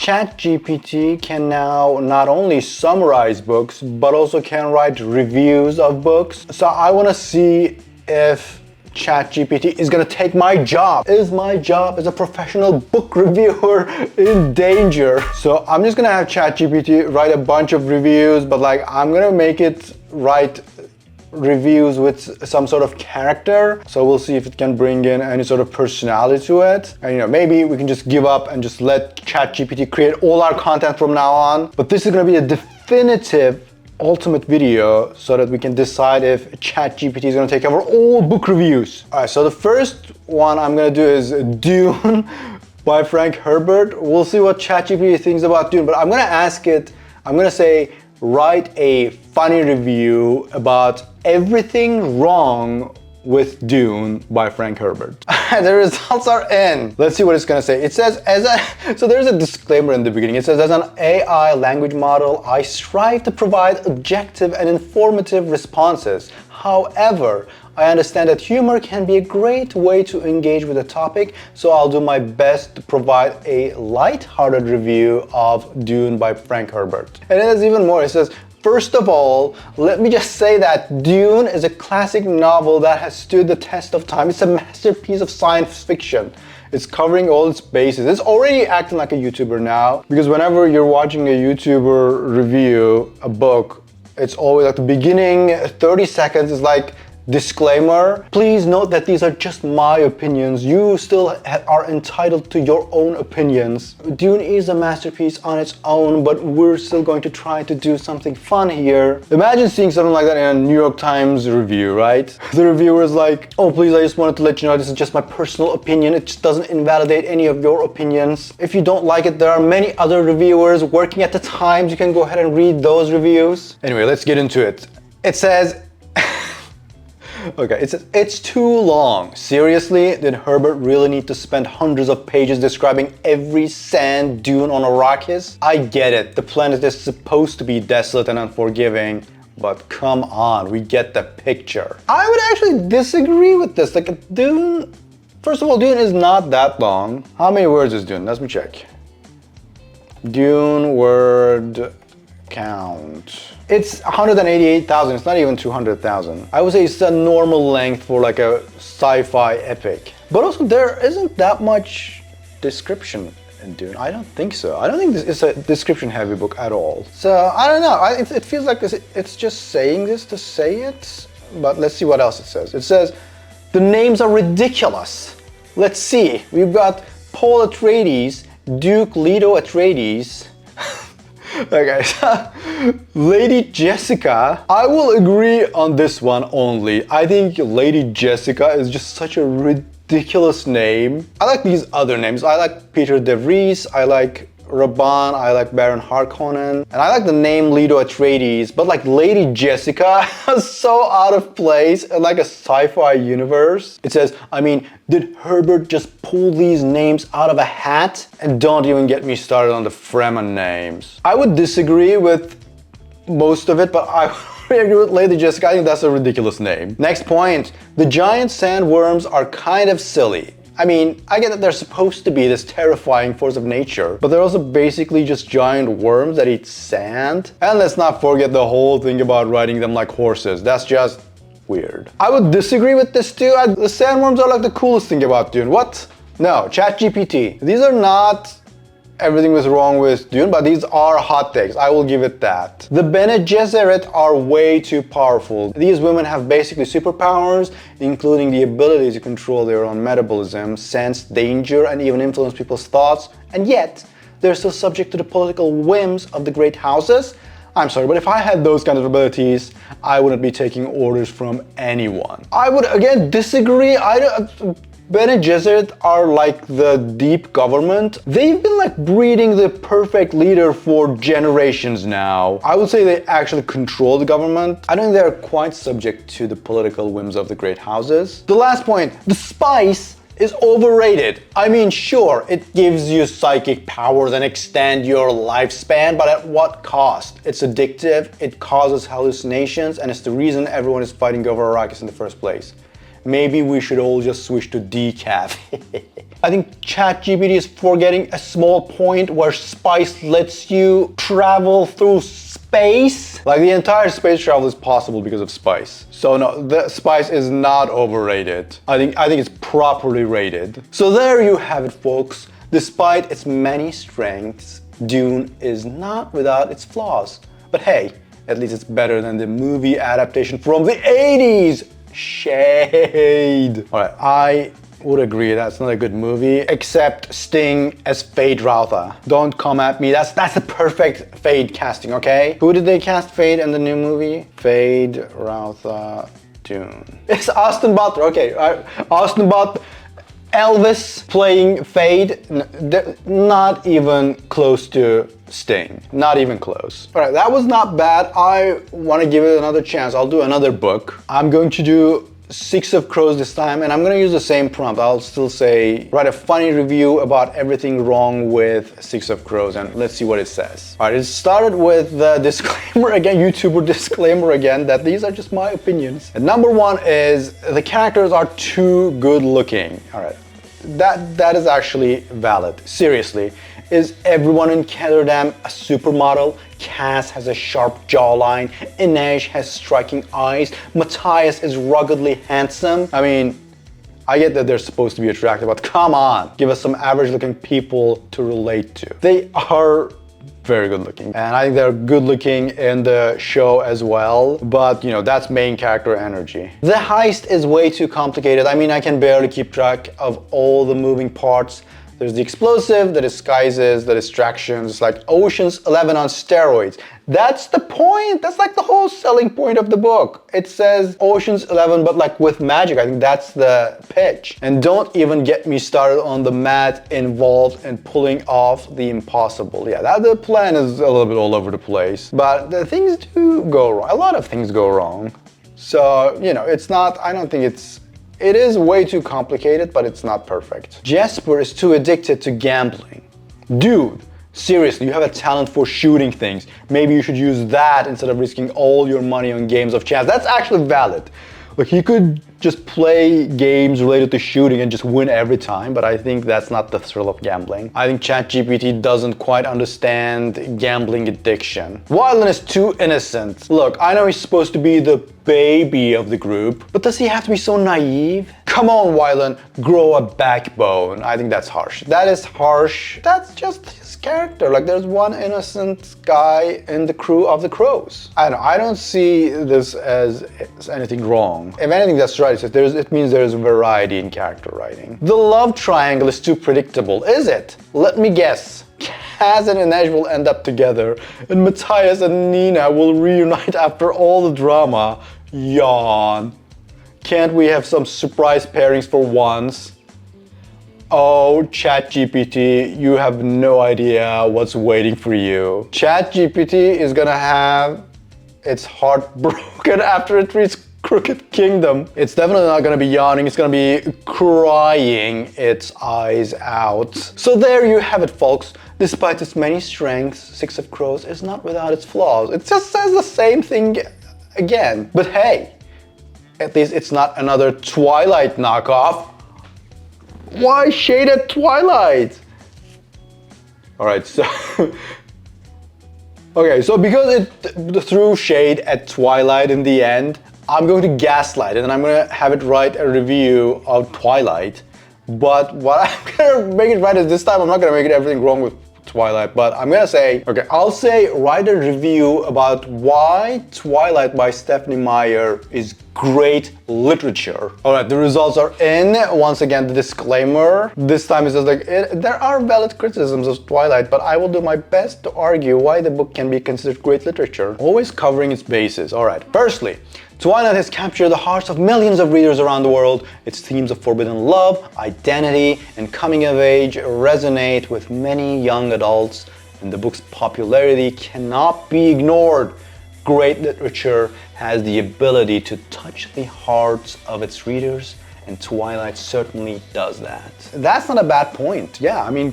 ChatGPT can now not only summarize books, but also can write reviews of books. So I want to see if ChatGPT is gonna take my job. Is my job as a professional book reviewer in danger? So I'm just gonna have ChatGPT write a bunch of reviews, but like I'm gonna make it write reviews with some sort of character. So we'll see if it can bring in any sort of personality to it. And maybe we can just give up and just let ChatGPT create all our content from now on. But this is gonna be a definitive ultimate video so that we can decide if ChatGPT is going to take over all book reviews. All right, so the first one I'm going to do is Dune by Frank Herbert. We'll see what ChatGPT thinks about Dune, but I'm going to ask it, I'm going to say, write a funny review about everything wrong with Dune by Frank Herbert. The results are in. Let's see what it's gonna say. It says, so there's a disclaimer in the beginning. It says, as an AI language model, I strive to provide objective and informative responses. However, I understand that humor can be a great way to engage with a topic, so I'll do my best to provide a light-hearted review of Dune by Frank Herbert. And it has even more. It says, first of all, let me just say that Dune is a classic novel that has stood the test of time. It's a masterpiece of science fiction. It's covering all its bases. It's already acting like a YouTuber now, because whenever you're watching a YouTuber review a book, it's always at the beginning, 30 seconds is like, disclaimer, please note that these are just my opinions. You still are entitled to your own opinions. Dune is a masterpiece on its own, but we're still going to try to do something fun here. Imagine seeing something like that in a New York Times review, right? The reviewer is like, oh please, I just wanted to let you know this is just my personal opinion. It just doesn't invalidate any of your opinions. If you don't like it, there are many other reviewers working at the Times. You can go ahead and read those reviews. Anyway, let's get into it. It says, okay, it says, it's too long. Seriously, did Herbert really need to spend hundreds of pages describing every sand dune on Arrakis? I get it, the planet is supposed to be desolate and unforgiving, but come on, we get the picture. I would actually disagree with this. Like, Dune, first of all, Dune is not that long. How many words is Dune? Let me check. Dune word count. It's 188,000, it's not even 200,000. I would say it's a normal length for like a sci-fi epic. But also there isn't that much description in Dune. I don't think so. I don't think this is a description heavy book at all. So I don't know, it feels like it's just saying this to say it. But let's see what else it says. It says, the names are ridiculous. Let's see, we've got Paul Atreides, Duke Leto Atreides. Okay, so Lady Jessica, I will agree on this one only. I think Lady Jessica is just such a ridiculous name. I like these other names. I like Peter De Vries, I like Raban, I like Baron Harkonnen, and I like the name Leto Atreides, but like Lady Jessica is so out of place in like a sci-fi universe. It says, I mean, did Herbert just pull these names out of a hat? And don't even get me started on the Fremen names. I would disagree with most of it, but I agree with Lady Jessica. I think that's a ridiculous name. Next point, the giant sandworms are kind of silly. I mean, I get that they're supposed to be this terrifying force of nature, but they're also basically just giant worms that eat sand. And let's not forget the whole thing about riding them like horses. That's just weird. I would disagree with this too. The sandworms are like the coolest thing about Dune. What? No, ChatGPT. These are not everything was wrong with Dune, but these are hot takes. I will give it that. The Bene Gesserit are way too powerful. These women have basically superpowers, including the ability to control their own metabolism, sense danger, and even influence people's thoughts. And yet, they're still subject to the political whims of the great houses. I'm sorry, but if I had those kind of abilities, I wouldn't be taking orders from anyone. I would, again, disagree. Bene Gesserit are like the deep government. They've been like breeding the perfect leader for generations now. I would say they actually control the government. I don't think they're quite subject to the political whims of the great houses. The last point, the spice is overrated. I mean, sure, it gives you psychic powers and extend your lifespan, but at what cost? It's addictive, it causes hallucinations, and it's the reason everyone is fighting over Arrakis in the first place. Maybe we should all just switch to decaf. I think ChatGPT is forgetting a small point where spice lets you travel through space. Like the entire space travel is possible because of spice. So no, the spice is not overrated. I think it's properly rated. So there you have it, folks. Despite its many strengths, Dune is not without its flaws. But hey, at least it's better than the movie adaptation from the 80s. Shade. All right, I would agree that's not a good movie, except Sting as Fade Rautha. Don't come at me. That's the perfect Fade casting, okay? Who did they cast Fade in the new movie? Fade Rautha Dune. It's Austin Butler. Okay, Austin Butler. Elvis playing Fade, not even close to Sting. Not even close. All right, that was not bad. I want to give it another chance. I'll do another book. I'm going to do Six of Crows this time, and I'm going to use the same prompt. I'll still say, write a funny review about everything wrong with Six of Crows, and let's see what it says. All right, it started with the disclaimer again, YouTuber disclaimer again, that these are just my opinions. And number one is the characters are too good looking. All right, that is actually valid. Seriously, is everyone in Ketterdam a supermodel? Cass has a sharp jawline, Inej has striking eyes, Matthias is ruggedly handsome. I mean, I get that they're supposed to be attractive, but come on, give us some average looking people to relate to. They are very good looking, and I think they're good looking in the show as well, but you know, that's main character energy. The heist is way too complicated. I mean, I can barely keep track of all the moving parts. There's the explosive, the disguises, the distractions. It's like Ocean's 11 on steroids. That's the point. That's like the whole selling point of the book. It says Ocean's 11, but like with magic. I think that's the pitch. And don't even get me started on the math involved in pulling off the impossible. Yeah, the plan is a little bit all over the place, but the things do go wrong. A lot of things go wrong. So, you know, it's not, I don't think it is way too complicated, but it's not perfect. Jesper is too addicted to gambling. Dude, seriously, you have a talent for shooting things. Maybe you should use that instead of risking all your money on games of chance. That's actually valid. Like, he could just play games related to shooting and just win every time, but I think that's not the thrill of gambling. I think ChatGPT doesn't quite understand gambling addiction. Wylan is too innocent. Look, I know he's supposed to be the baby of the group, but does he have to be so naive? Come on, Wylan, grow a backbone. I think that's harsh. That is harsh. That's just his character. Like, there's one innocent guy in the crew of the Crows. I don't see this as anything wrong. If anything, that's right. It means there's variety in character writing. The love triangle is too predictable, is it? Let me guess. Kaz and Inej will end up together, and Matthias and Nina will reunite after all the drama. Yawn. Can't we have some surprise pairings for once? Oh, ChatGPT, you have no idea what's waiting for you. ChatGPT is gonna have its heart broken after it reaches Crooked Kingdom. It's definitely not gonna be yawning, it's gonna be crying its eyes out. So there you have it, folks. Despite its many strengths, Six of Crows is not without its flaws. It just says the same thing again. But hey, at least it's not another Twilight knockoff. Why shade at Twilight? Alright, so okay, so because it threw shade at Twilight in the end, I'm going to gaslight it and I'm going to have it write a review of Twilight. But what I'm going to make it right is this time I'm not going to make it everything wrong with Twilight, but I'm gonna say, okay, I'll say write a review about why Twilight by Stephenie Meyer is great literature. All right, the results are in. Once again, the disclaimer. This time it says like, there are valid criticisms of Twilight, but I will do my best to argue why the book can be considered great literature, always covering its bases. All right, firstly, Twilight has captured the hearts of millions of readers around the world. Its themes of forbidden love, identity, and coming of age resonate with many young adults, and the book's popularity cannot be ignored. Great literature has the ability to touch the hearts of its readers, and Twilight certainly does that. That's not a bad point. Yeah, I mean,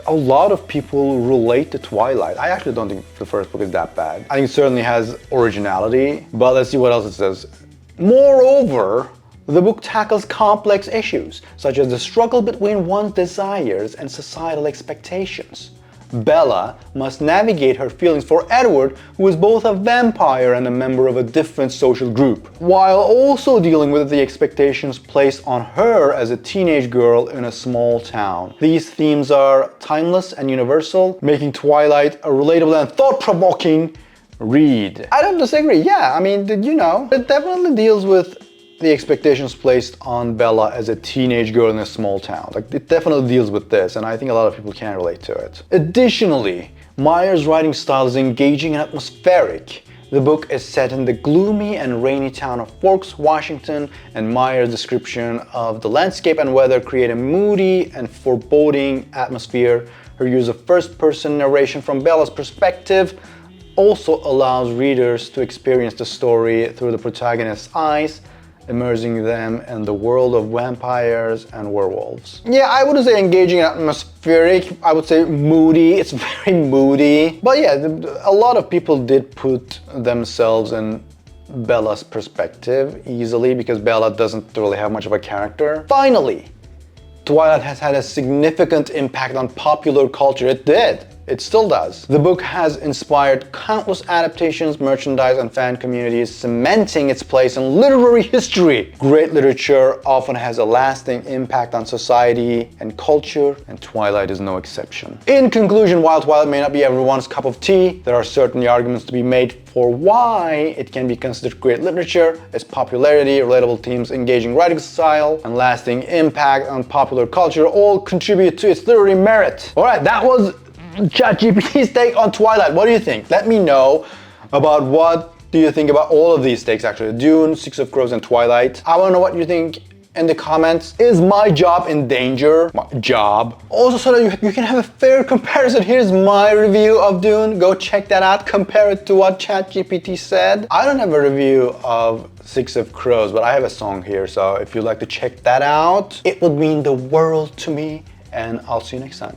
a lot of people relate to Twilight. I actually don't think the first book is that bad. I think it certainly has originality, but let's see what else it says. Moreover, The book tackles complex issues, such as the struggle between one's desires and societal expectations. Bella must navigate her feelings for Edward, who is both a vampire and a member of a different social group, while also dealing with the expectations placed on her as a teenage girl in a small town. These themes are timeless and universal, making Twilight a relatable and thought-provoking read. I don't disagree. Yeah, I mean, it definitely deals with the expectations placed on Bella as a teenage girl in a small town. Like, it definitely deals with this, and I think a lot of people can relate to it. Additionally, Meyer's writing style is engaging and atmospheric. The book is set in the gloomy and rainy town of Forks, Washington, and Meyer's description of the landscape and weather create a moody and foreboding atmosphere. Her use of first-person narration from Bella's perspective also allows readers to experience the story through the protagonist's eyes, immersing them in the world of vampires and werewolves. Yeah, I wouldn't say engaging and atmospheric, I would say moody. It's very moody. But yeah, a lot of people did put themselves in Bella's perspective easily because Bella doesn't really have much of a character. Finally, Twilight has had a significant impact on popular culture. It did. It still does. The book has inspired countless adaptations, merchandise, and fan communities, cementing its place in literary history. Great literature often has a lasting impact on society and culture, and Twilight is no exception. In conclusion, while Twilight may not be everyone's cup of tea, there are certainly arguments to be made for why it can be considered great literature. Its popularity, relatable themes, engaging writing style, and lasting impact on popular culture all contribute to its literary merit. Alright, that was ChatGPT's take on Twilight. What do you think? Let me know about what do you think about all of these takes actually. Dune, Six of Crows, and Twilight. I want to know what you think in the comments. Is my job in danger? My job. Also, so that you can have a fair comparison. Here's my review of Dune. Go check that out. Compare it to what ChatGPT said. I don't have a review of Six of Crows, but I have a song here. So if you'd like to check that out, it would mean the world to me. And I'll see you next time.